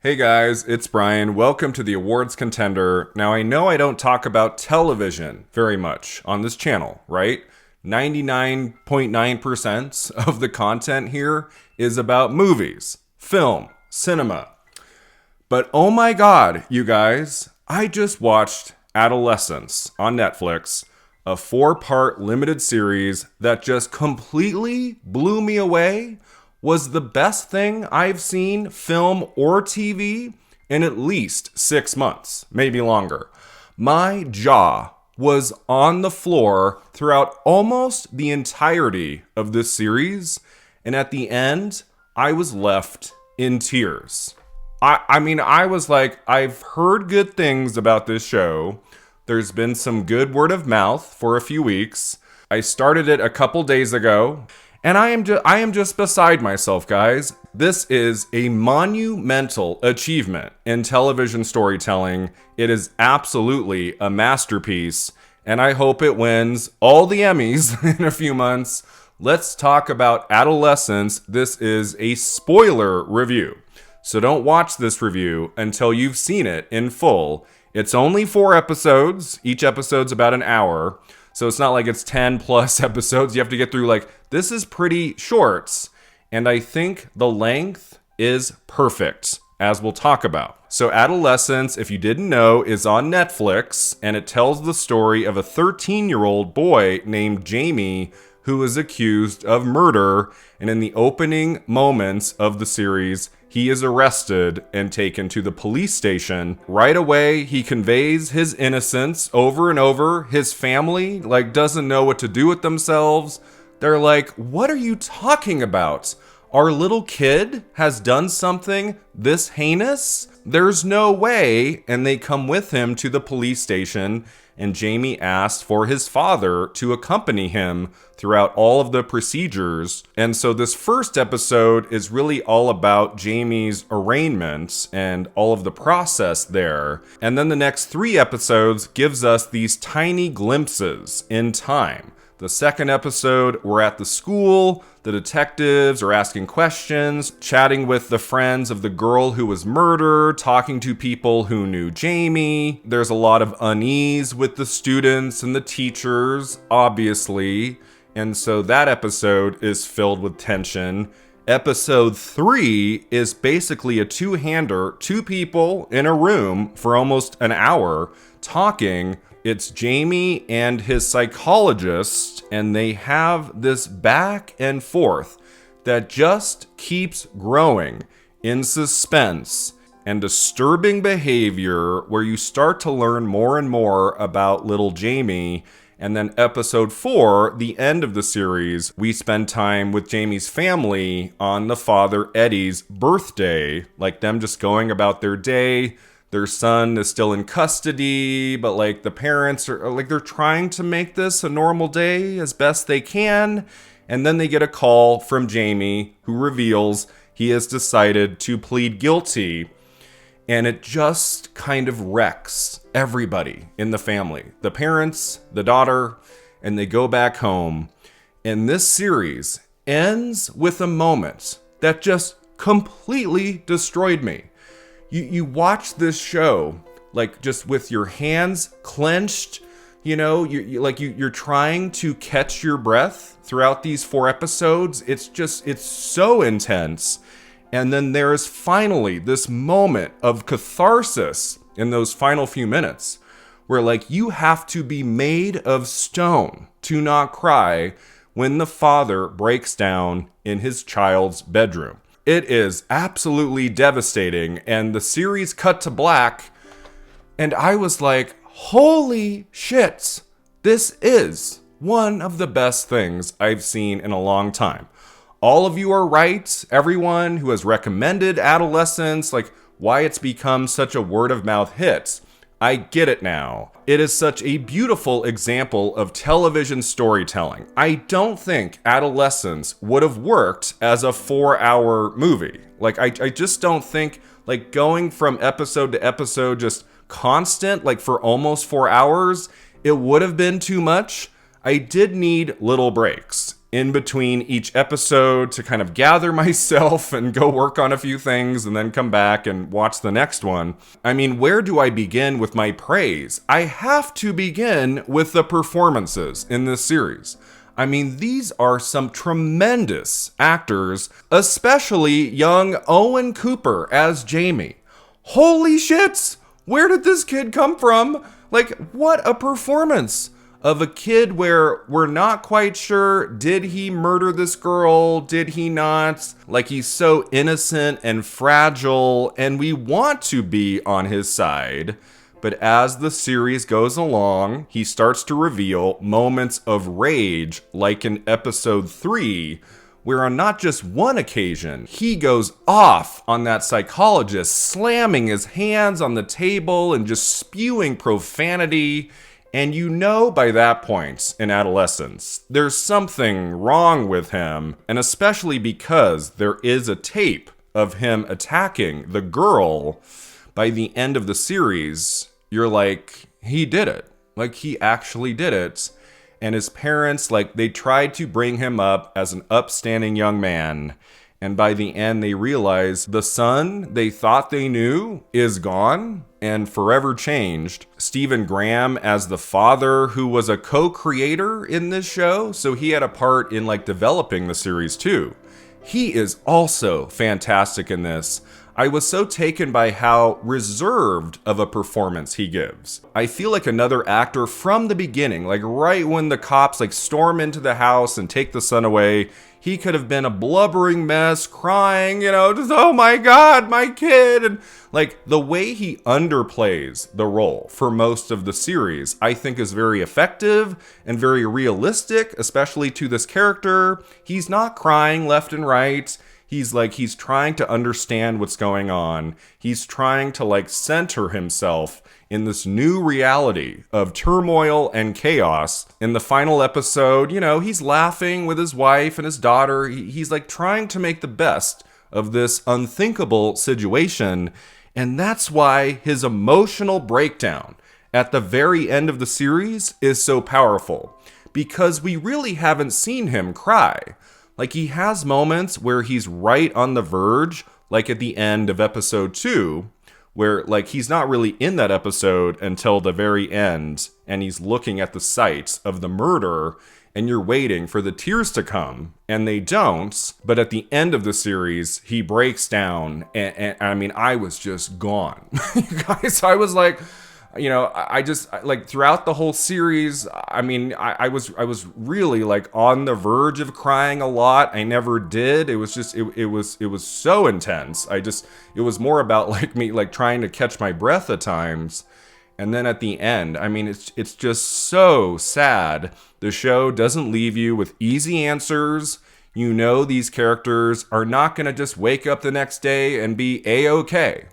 Hey guys, it's Brian. Welcome to the Awards Contender. Now, I know I don't talk about television very much on this channel, right? 99.9% of the content here is about movies, film, cinema. But oh my god, you guys, I just watched Adolescence on Netflix, a 4-part limited series that just completely blew me away. Was the best thing I've seen, film or TV, in at least 6 months, maybe longer. My jaw was on the floor throughout almost the entirety of this series, and at the end, I was left in tears. I was like, I've heard good things about this show. There's been some good word of mouth for a few weeks. I started it a couple days ago. And I am just beside myself, guys. This is a monumental achievement in television storytelling. It is absolutely a masterpiece, and I hope it wins all the Emmys in a few months. Let's talk about Adolescence. This is a spoiler review, so don't watch this review until you've seen it in full. It's only 4 episodes. Each episode's about an hour. So it's not like it's 10 plus episodes. You have to get through, this is pretty short. And I think the length is perfect, as we'll talk about. So Adolescence, if you didn't know, is on Netflix. And it tells the story of a 13-year-old boy named Jamie who is accused of murder. And in the opening moments of the series, he is arrested and taken to the police station. Right away, he conveys his innocence over and over. His family, doesn't know what to do with themselves. They're like, what are you talking about? Our little kid has done something this heinous? There's no way. And they come with him to the police station, and Jamie asked for his father to accompany him throughout all of the procedures. And so this first episode is really all about Jamie's arraignment and all of the process there. And then the next 3 episodes gives us these tiny glimpses in time. The second episode, we're at the school. The detectives are asking questions, chatting with the friends of the girl who was murdered, talking to people who knew Jamie. There's a lot of unease with the students and the teachers, obviously. And so that episode is filled with tension. Episode 3 is basically a two-hander, 2 people in a room for almost an hour talking. It's Jamie and his psychologist, and they have this back and forth that just keeps growing in suspense and disturbing behavior, where you start to learn more and more about little Jamie. And then episode 4, the end of the series, we spend time with Jamie's family on the father Eddie's birthday, them just going about their day. Their son is still in custody, but the parents are they're trying to make this a normal day as best they can. And then they get a call from Jamie, who reveals he has decided to plead guilty. And it just kind of wrecks everybody in the family. The parents, the daughter, and they go back home. And this series ends with a moment that just completely destroyed me. You watch this show, just with your hands clenched, you're trying to catch your breath throughout these 4 episodes. It's so intense. And then there is finally this moment of catharsis in those final few minutes where you have to be made of stone to not cry when the father breaks down in his child's bedroom. It is absolutely devastating, and the series cut to black, and I was like, holy shit, this is one of the best things I've seen in a long time. All of you are right. Everyone who has recommended Adolescence, why it's become such a word-of-mouth hit. I get it now. It is such a beautiful example of television storytelling. I don't think Adolescence would have worked as a 4-hour movie. I just don't think, going from episode to episode, just constant, for almost 4 hours, it would have been too much. I did need little breaks. in between each episode to kind of gather myself and go work on a few things and then come back and watch the next one. I mean, where do I begin with my praise? I have to begin with the performances in this series. I mean, these are some tremendous actors, especially young Owen Cooper as Jamie. Holy shits! Where did this kid come from? Like, what a performance of a kid where we're not quite sure, did he murder this girl? Did he not? Like, he's so innocent and fragile, and we want to be on his side. But as the series goes along, he starts to reveal moments of rage, like in episode 3, where on not just one occasion, he goes off on that psychologist, slamming his hands on the table and just spewing profanity. And you know by that point in Adolescence, there's something wrong with him, and especially because there is a tape of him attacking the girl. By the end of the series, you're like, he did it. Like, he actually did it. And his parents, like, they tried to bring him up as an upstanding young man. And by the end, they realize the son they thought they knew is gone and forever changed. Stephen Graham as the father, who was a co-creator in this show. So he had a part in, like, developing the series too. He is also fantastic in this. I was so taken by how reserved of a performance he gives. I feel like another actor from the beginning, like right when the cops like storm into the house and take the son away, he could have been a blubbering mess, crying, just, oh my God, my kid. And like the way he underplays the role for most of the series, I think is very effective and very realistic, especially to this character. He's not crying left and right. He's trying to understand what's going on. He's trying to like center himself in this new reality of turmoil and chaos. In the final episode, he's laughing with his wife and his daughter. He's like trying to make the best of this unthinkable situation. And that's why his emotional breakdown at the very end of the series is so powerful, because we really haven't seen him cry. Like, he has moments where he's right on the verge, like at the end of episode 2, where, like, he's not really in that episode until the very end, and he's looking at the site of the murder, and you're waiting for the tears to come, and they don't. But at the end of the series, he breaks down, and I mean, I was just gone. You guys, I was like... I just like throughout the whole series, I mean, I was really like on the verge of crying a lot. I never did. It was just, it was so intense. It was more about like me, like trying to catch my breath at times. And then at the end, I mean, it's just so sad. The show doesn't leave you with easy answers. These characters are not going to just wake up the next day and be A-okay,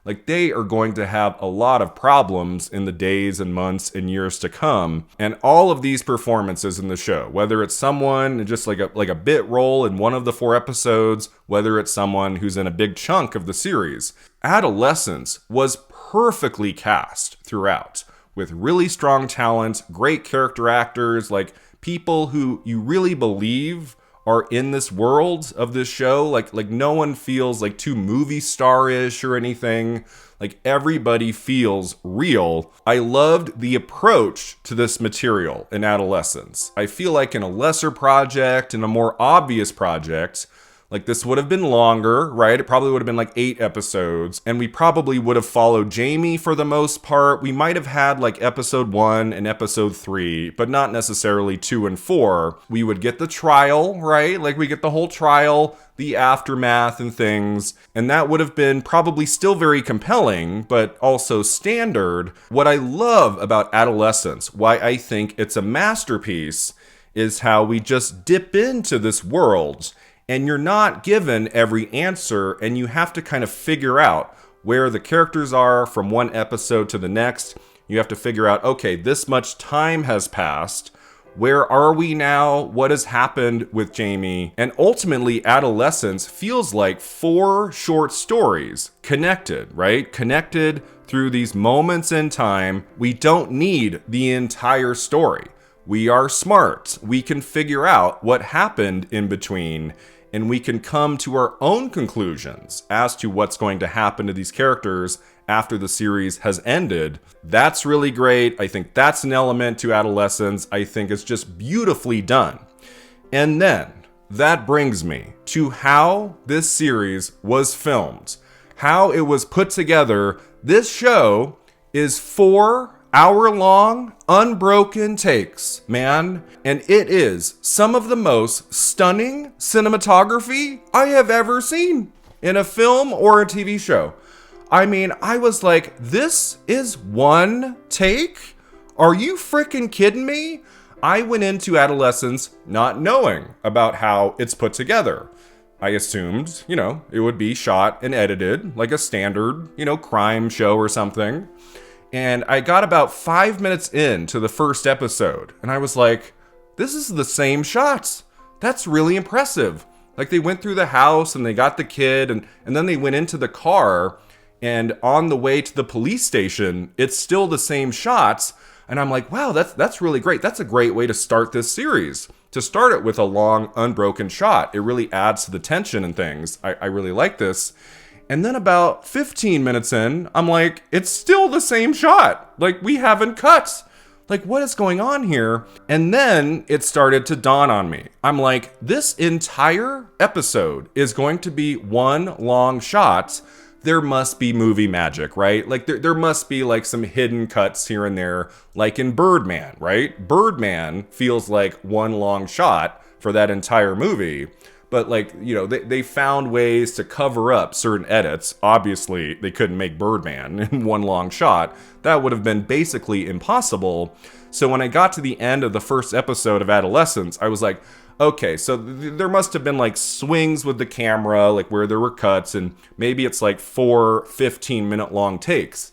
Like, they are going to have a lot of problems in the days and months and years to come. And all of these performances in the show, whether it's someone just like a bit role in one of the 4 episodes, whether it's someone who's in a big chunk of the series, Adolescence was perfectly cast throughout with really strong talent, great character actors, like people who you really believe are in this world of this show. Like no one feels like too movie star-ish or anything. Like, everybody feels real. I loved the approach to this material in Adolescence. I feel like in a lesser project, in a more obvious project, like, this would have been longer, right? It probably would have been like 8 episodes, and we probably would have followed Jamie for the most part. We might have had like episode 1 and episode 3, but not necessarily 2 and 4. We would get the trial, right? Like, we get the whole trial, the aftermath and things, and that would have been probably still very compelling, but also standard. What I love about Adolescence, why I think it's a masterpiece, is how we just dip into this world. And you're not given every answer, and you have to kind of figure out where the characters are from one episode to the next. You have to figure out, okay, this much time has passed. Where are we now? What has happened with Jamie? And ultimately, Adolescence feels like 4 short stories connected, right? Connected through these moments in time. We don't need the entire story. We are smart. We can figure out what happened in between, and we can come to our own conclusions as to what's going to happen to these characters after the series has ended. That's really great. I think that's an element to Adolescence. I think it's just beautifully done. And then that brings me to how this series was filmed, how it was put together. This show is 4-hour-long, unbroken takes, man. And it is some of the most stunning cinematography I have ever seen in a film or a TV show. I mean, I was like, this is one take? Are you freaking kidding me? I went into Adolescence not knowing about how it's put together. I assumed, it would be shot and edited like a standard, crime show or something. And I got about 5 minutes into the first episode, and I was like, this is the same shots. That's really impressive. Like, they went through the house and they got the kid, and then they went into the car, and on the way to the police station, it's still the same shots. And I'm like, wow, that's really great. That's a great way to start this series. To start it with a long, unbroken shot. It really adds to the tension and things. I really like this. And then about 15 minutes in, I'm like, it's still the same shot. Like, we haven't cut. Like, what is going on here? And then it started to dawn on me. I'm like, this entire episode is going to be one long shot. There must be movie magic, right? Like, there must be like some hidden cuts here and there, like in Birdman, right? Birdman feels like one long shot for that entire movie. But like, they found ways to cover up certain edits. Obviously, they couldn't make Birdman in one long shot. That would have been basically impossible. So when I got to the end of the first episode of Adolescence, I was like, okay, so there must have been like swings with the camera, like where there were cuts, and maybe it's like 4 15-minute long takes.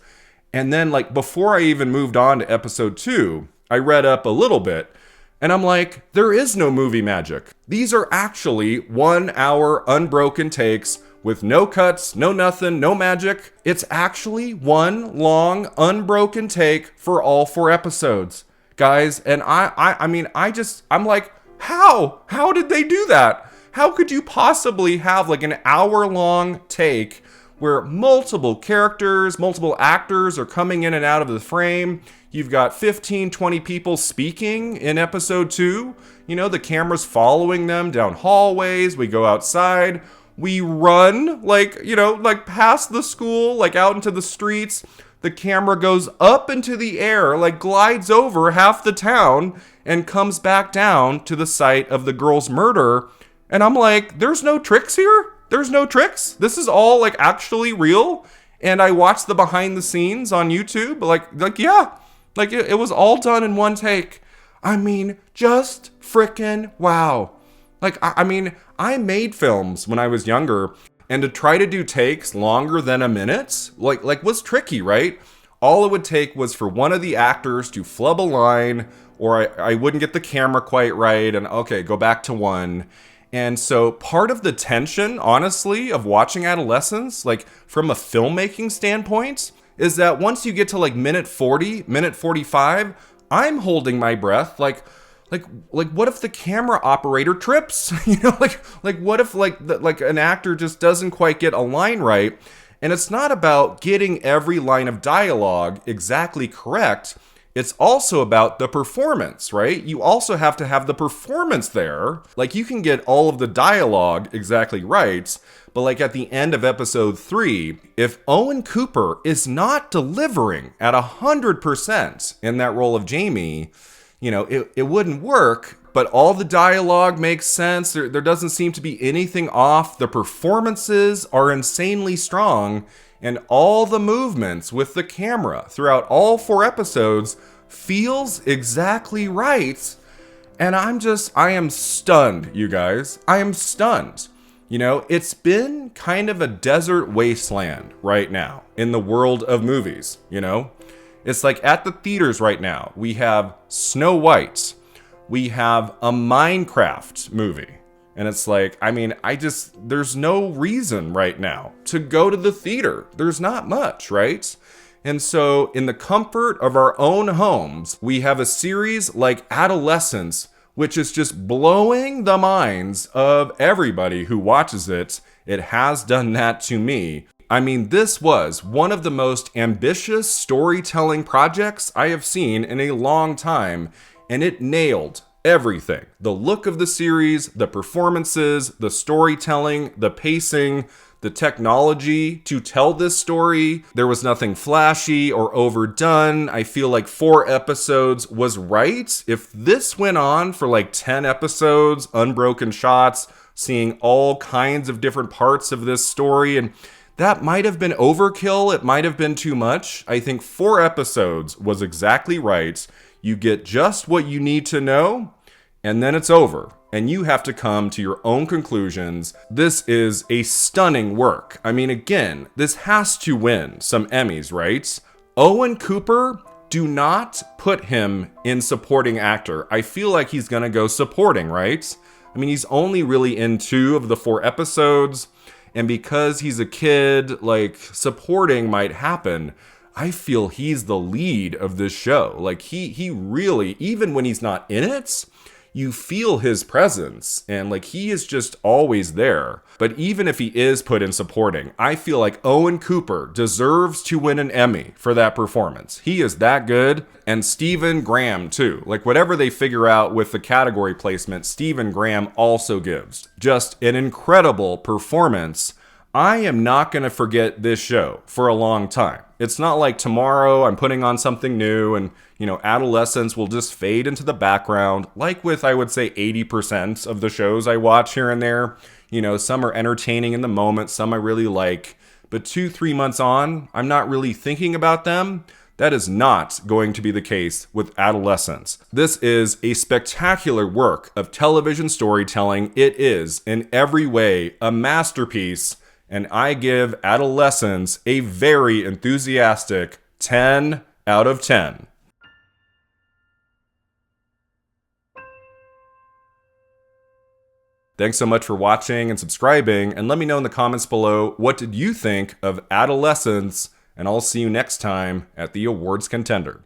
And then like before I even moved on to episode 2, I read up a little bit, and I'm like, there is no movie magic. These are actually 1 hour unbroken takes with no cuts, no nothing, no magic. It's actually one long unbroken take for all 4 episodes, guys. And I'm like, how did they do that? How could you possibly have like an hour-long take where multiple characters, multiple actors are coming in and out of the frame? You've got 15, 20 people speaking in episode 2. The camera's following them down hallways. We go outside. We run like past the school, like out into the streets. The camera goes up into the air, like glides over half the town and comes back down to the site of the girl's murder. And I'm like, there's no tricks here? There's no tricks? This is all like actually real? And I watched the behind the scenes on YouTube, yeah. Like it was all done in one take. I mean, just frickin' wow. Like, I made films when I was younger, and to try to do takes longer than a minute, like was tricky, right? All it would take was for one of the actors to flub a line, or I wouldn't get the camera quite right, and okay, go back to one. And so part of the tension, honestly, of watching Adolescence, like from a filmmaking standpoint, is that once you get to like minute 40, minute 45, I'm holding my breath, like what if the camera operator trips? Like what if like an actor just doesn't quite get a line right? And it's not about getting every line of dialogue exactly correct. It's also about the performance, right? You also have to have the performance there. Like, you can get all of the dialogue exactly right, but like at the end of episode 3, if Owen Cooper is not delivering at 100% in that role of Jamie, it wouldn't work. But all the dialogue makes sense. There doesn't seem to be anything off. The performances are insanely strong. And all the movements with the camera throughout all 4 episodes feels exactly right. And I am stunned, you guys. I am stunned. It's been kind of a desert wasteland right now in the world of movies, It's like at the theaters right now, we have Snow White. We have a Minecraft movie. And it's like, there's no reason right now to go to the theater. There's not much, right? And so, in the comfort of our own homes, we have a series like Adolescence, which is just blowing the minds of everybody who watches it. It has done that to me. I mean, this was one of the most ambitious storytelling projects I have seen in a long time, and it nailed everything. The look of the series, the performances, the storytelling, the pacing, the technology to tell this story. There was nothing flashy or overdone. I feel like 4 episodes was right. If this went on for like 10 episodes, unbroken shots, seeing all kinds of different parts of this story, and that might have been overkill. It might have been too much. I think 4 episodes was exactly right. You get just what you need to know, and then it's over. And you have to come to your own conclusions. This is a stunning work. I mean, again, this has to win some Emmys, right? Owen Cooper, do not put him in supporting actor. I feel like he's gonna go supporting, right? I mean, he's only really in 2 of the 4 episodes. And because he's a kid, like, supporting might happen. I feel he's the lead of this show. Like, he really, even when he's not in it, you feel his presence, and like he is just always there. But even if he is put in supporting, I feel like Owen Cooper deserves to win an Emmy for that performance. He is that good. And Stephen Graham too. Like, whatever they figure out with the category placement, Stephen Graham also gives just an incredible performance. I am not going to forget this show for a long time. It's not like tomorrow I'm putting on something new and, Adolescence will just fade into the background, like with, I would say, 80% of the shows I watch here and there. Some are entertaining in the moment, some I really like, but 2-3 months on, I'm not really thinking about them. That is not going to be the case with Adolescence. This is a spectacular work of television storytelling. It is, in every way, a masterpiece. And I give Adolescence a very enthusiastic 10 out of 10. Thanks so much for watching and subscribing, and let me know in the comments below, what did you think of Adolescence? And I'll see you next time at the Awards Contender.